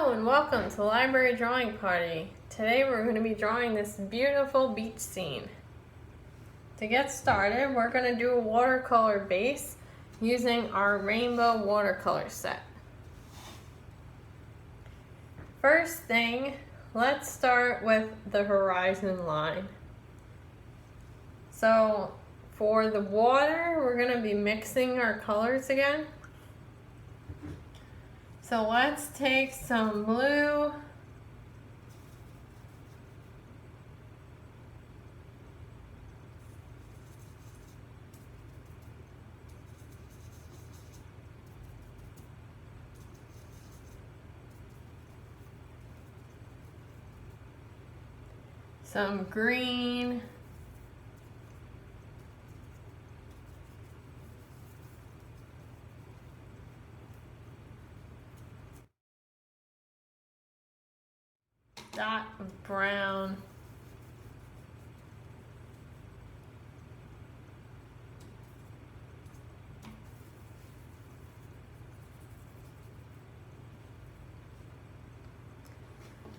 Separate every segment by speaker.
Speaker 1: Hello and welcome to Library Drawing Party. Today we're going to be drawing this beautiful beach scene. To get started, we're going to do a watercolor base using our rainbow watercolor set. First thing, let's start with the horizon line. So for the water, we're going to be mixing our colors again. So let's take some blue, some green, dot of brown,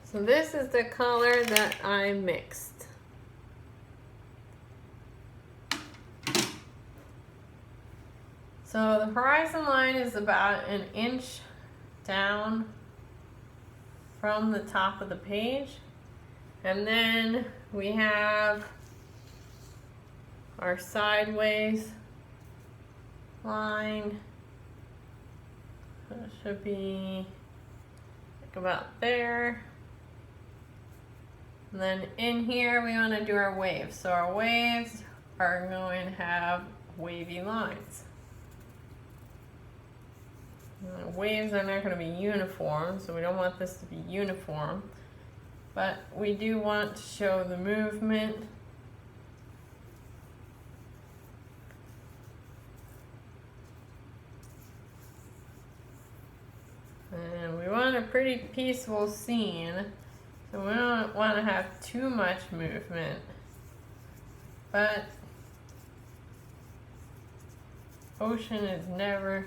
Speaker 1: so this is the color that I mixed. So the horizon line is about an inch down from the top of the page, and then we have our sideways line. That should be like about there. And then in here we want to do our waves. So our waves are going to have wavy lines. Waves are not going to be uniform, so we don't want this to be uniform, but we do want to show the movement. And we want a pretty peaceful scene, so we don't want to have too much movement, but ocean is never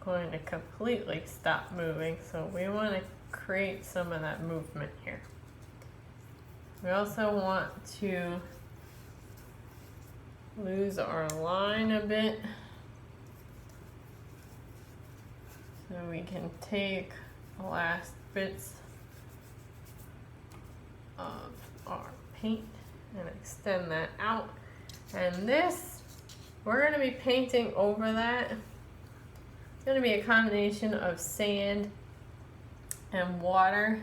Speaker 1: going to completely stop moving, so we want to create some of that movement here. We also want to lose our line a bit, so we can take the last bits of our paint and extend that out. And this, we're going to be painting over that. It's going to be a combination of sand and water.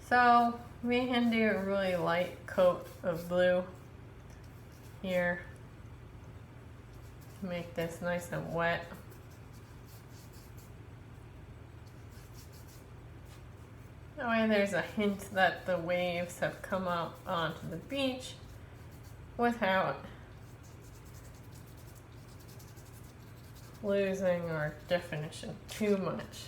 Speaker 1: So we can do a really light coat of blue here to make this nice and wet. That way there's a hint that the waves have come up onto the beach without losing our definition too much.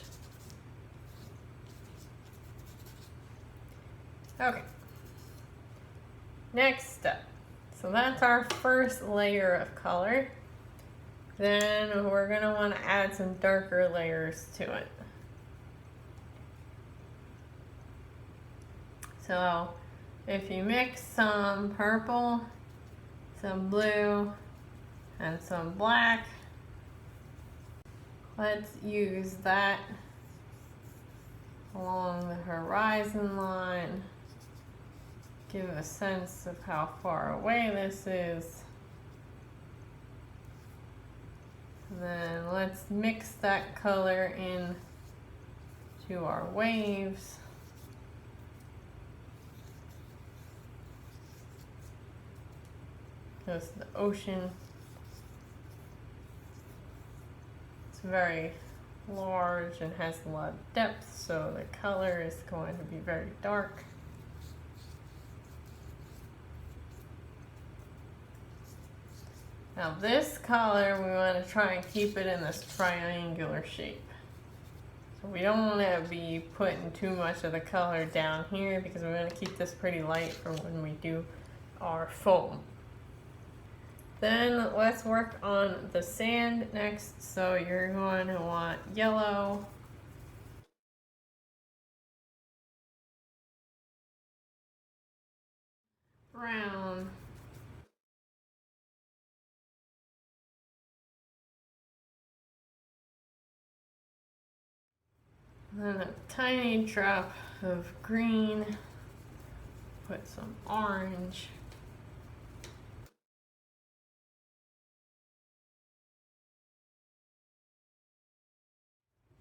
Speaker 1: Okay, next step. So that's our first layer of color. Then we're going to want to add some darker layers to it. So if you mix some purple, some blue, and some black, let's use that along the horizon line. Give a sense of how far away this is. And then let's mix that color in to our waves. Because the ocean, very large and has a lot of depth, so the color is going to be very dark. Now this color, we want to try and keep it in this triangular shape. So we don't want to be putting too much of the color down here because we want to keep this pretty light for when we do our foam. Then let's work on the sand next. So you're going to want yellow, brown, then a tiny drop of green, put some orange,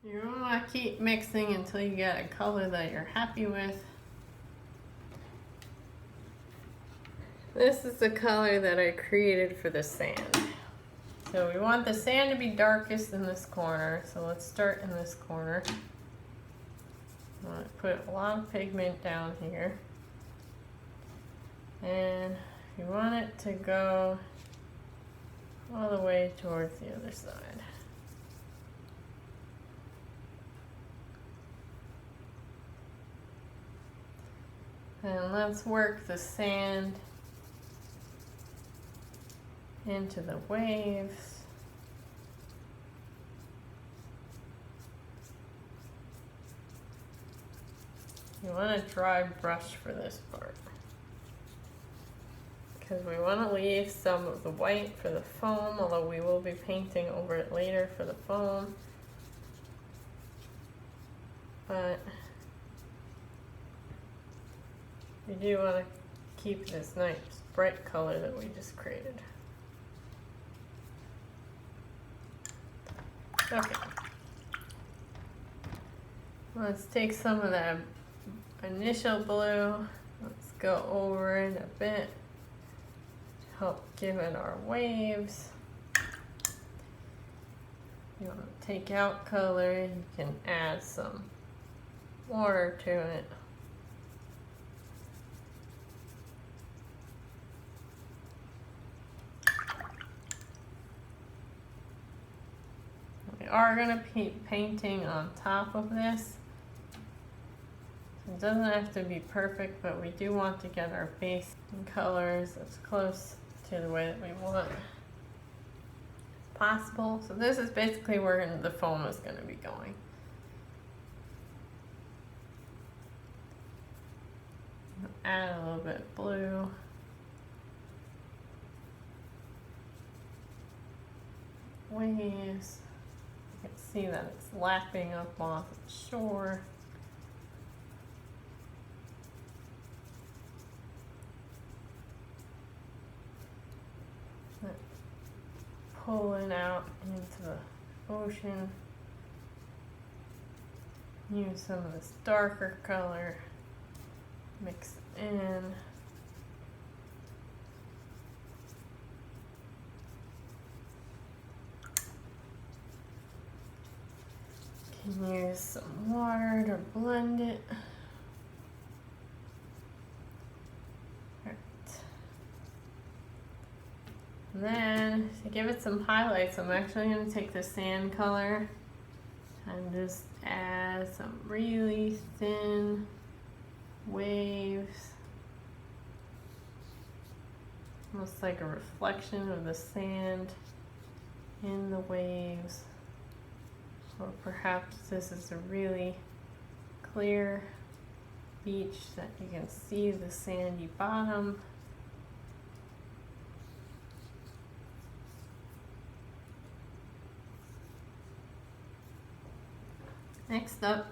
Speaker 1: you want to keep mixing until you get a color that you're happy with. This is the color that I created for the sand. So we want the sand to be darkest in this corner, so let's start in this corner. I'm going to put a lot of pigment down here. And you want it to go all the way towards the other side. And let's work the sand into the waves. You want a dry brush for this part, because we want to leave some of the white for the foam, although we will be painting over it later for the foam. But you do want to keep this nice bright color that we just created. Okay. Let's take some of that initial blue. Let's go over it a bit. Help give it our waves. You want to take out color, you can add some water to it. We are going to be painting on top of this. It doesn't have to be perfect, but we do want to get our base and colors as close to the way that we want as possible. So this is basically where the foam is going to be going. Add a little bit of blue. Waves. You can see that it's lapping up off the shore. Pulling out into the ocean. Use some of this darker color. Mix it in. Can use some water to blend it. And then to give it some highlights, I'm actually going to take the sand color and just add some really thin waves. Almost like a reflection of the sand in the waves. Or perhaps this is a really clear beach that you can see the sandy bottom. Next up,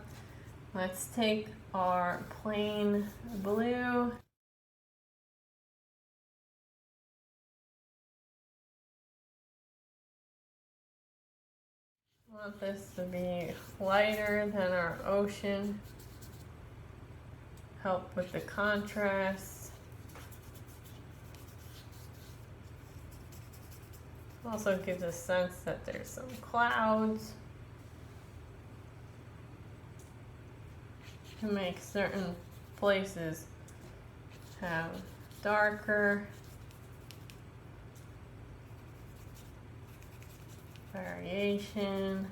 Speaker 1: let's take our plain blue. I want this to be lighter than our ocean. Help with the contrast. Also gives a sense that there's some clouds. To make certain places have darker variation,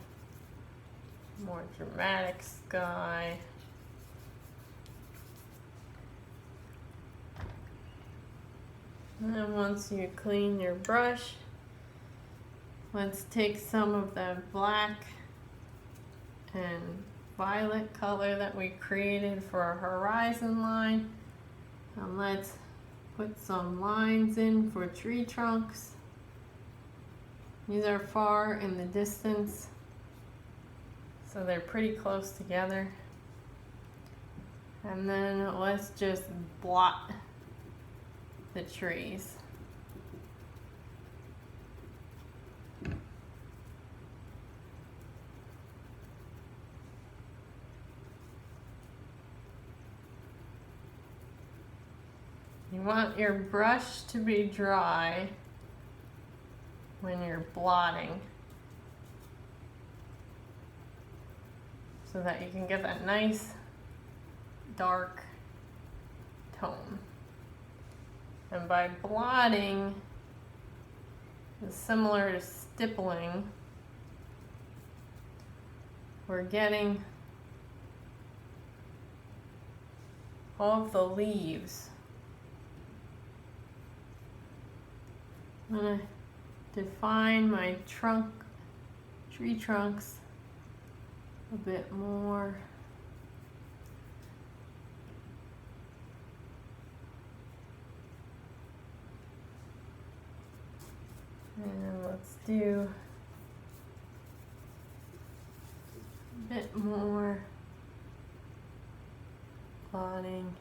Speaker 1: more dramatic sky. And then once you clean your brush, let's take some of that black and violet color that we created for our horizon line, and let's put some lines in for tree trunks. These are far in the distance, so they're pretty close together. And then let's just blot the trees. You want your brush to be dry when you're blotting, so that you can get that nice dark tone. And by blotting, it's similar to stippling. We're getting all of the leaves. I'm gonna define my tree trunks a bit more. And let's do a bit more blotting.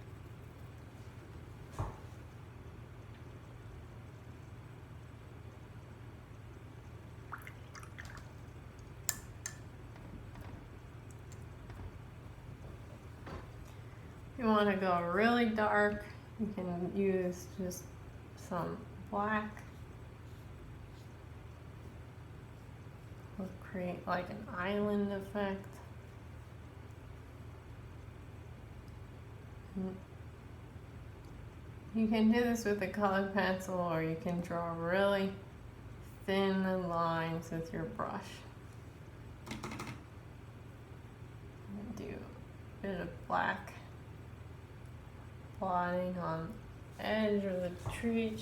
Speaker 1: If you want to go really dark, you can use just some black. We'll create like an island effect. You can do this with a colored pencil, or you can draw really thin lines with your brush. Do a bit of black blotting on the edge of the tree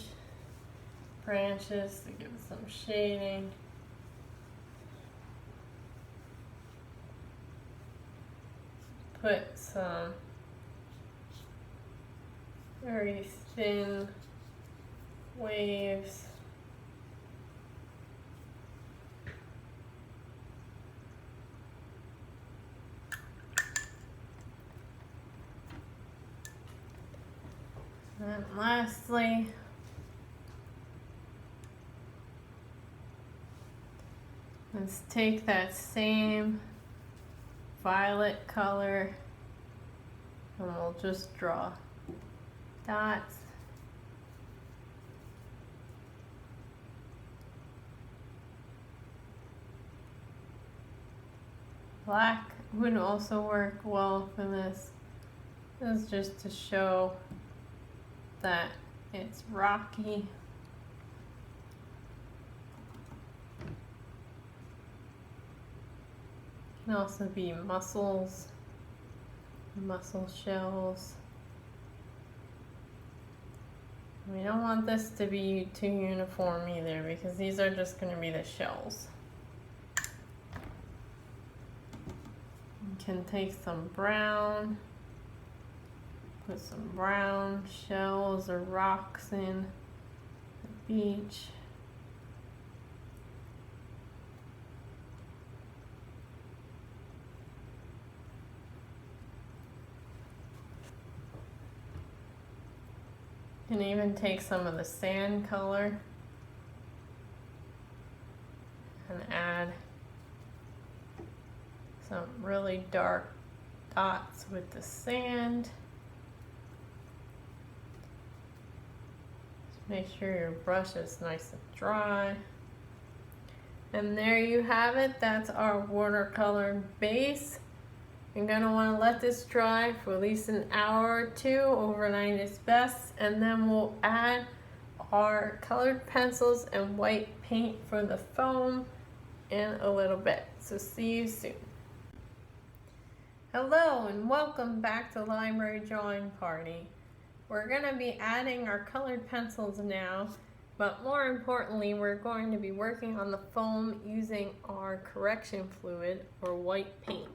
Speaker 1: branches to give it some shading. Put some very thin waves. And lastly, let's take that same violet color and we'll just draw dots. Black would also work well for this. This is just to show that it's rocky. It can also be mussels, mussel shells. We don't want this to be too uniform either, because these are just going to be the shells. You can take some brown, put some brown shells or rocks in the beach. You can even take some of the sand color and add some really dark dots with the sand. Just make sure your brush is nice and dry. And there you have it. That's our watercolor base. You're going to want to let this dry for at least an hour or two. Overnight is best. And then we'll add our colored pencils and white paint for the foam in a little bit. So see you soon. Hello and welcome back to Library Drawing Party. We're going to be adding our colored pencils now, but more importantly, we're going to be working on the foam using our correction fluid or white paint.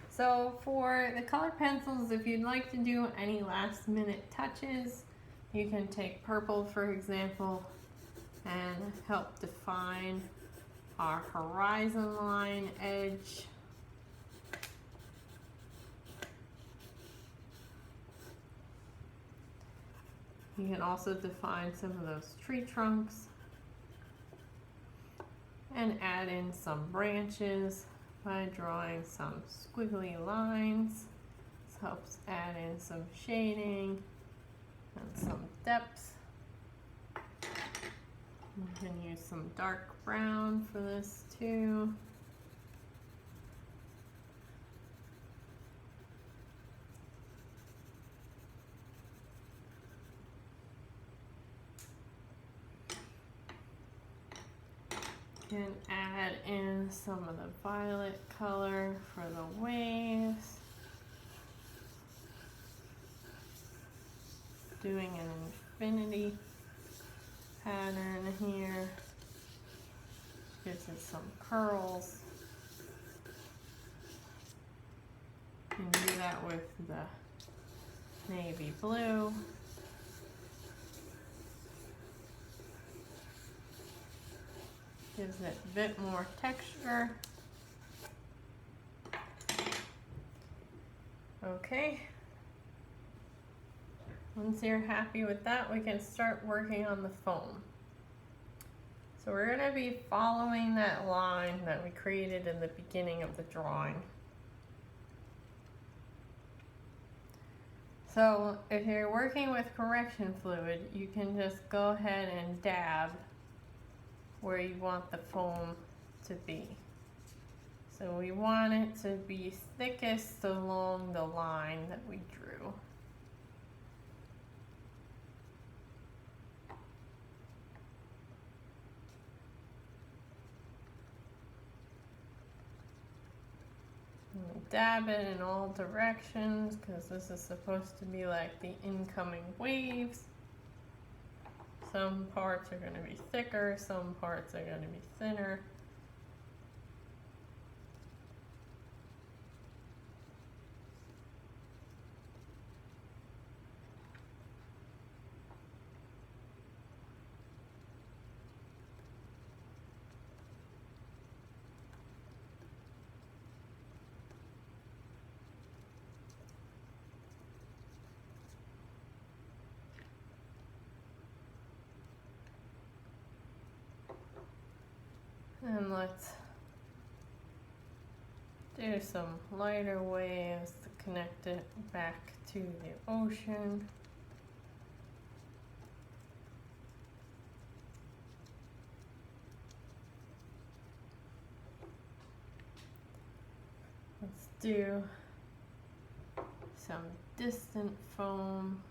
Speaker 1: So for the colored pencils, if you'd like to do any last minute touches, you can take purple, for example, and help define our horizon line edge. You can also define some of those tree trunks and add in some branches by drawing some squiggly lines. This helps add in some shading and some depth. You can use some dark brown for this too. Can add in some of the violet color for the waves. Doing an infinity pattern here. Gives it some curls. You can do that with the navy blue. Gives it a bit more texture. Okay. Once you're happy with that, we can start working on the foam. So we're going to be following that line that we created in the beginning of the drawing. So if you're working with correction fluid, you can just go ahead and dab where you want the foam to be. So we want it to be thickest along the line that we drew. And dab it in all directions because this is supposed to be like the incoming waves. Some parts are going to be thicker, some parts are going to be thinner. And let's do some lighter waves to connect it back to the ocean. Let's do some distant foam.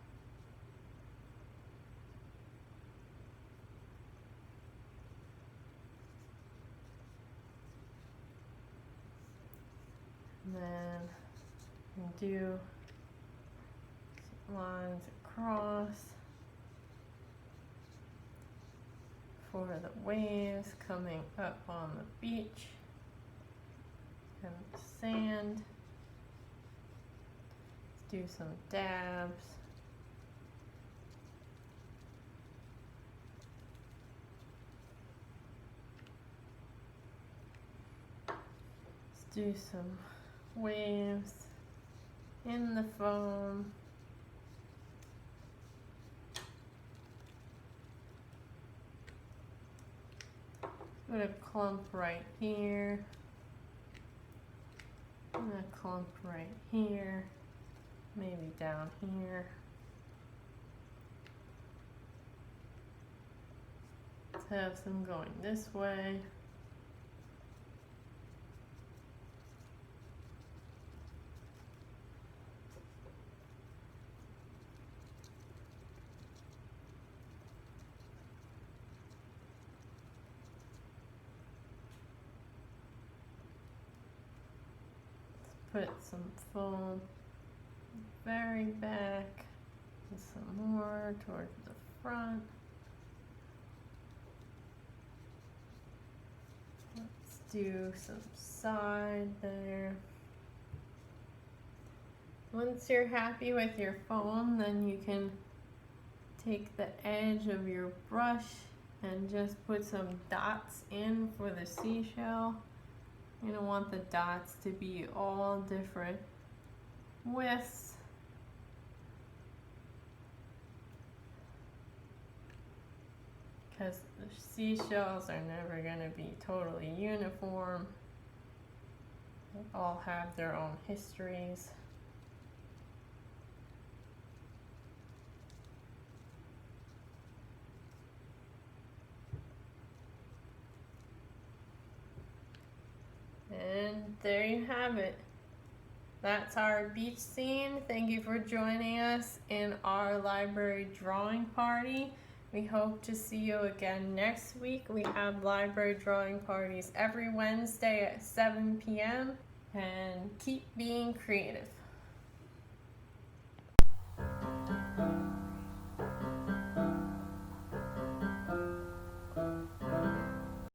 Speaker 1: And then do lines across for the waves coming up on the beach and the sand. Let's do some dabs. Let's do some waves in the foam. Put a clump right here. And a clump right here. Maybe down here. Let's have some going this way. Put some foam very back and some more towards the front. Let's do some side there. Once you're happy with your foam, then you can take the edge of your brush and just put some dots in for the seashell. You don't want the dots to be all different widths. Because the seashells are never going to be totally uniform. They all have their own histories. And there you have it. That's our beach scene. Thank you for joining us in our library drawing party. We hope to see you again next week. We have library drawing parties every Wednesday at 7 p.m. And keep being creative.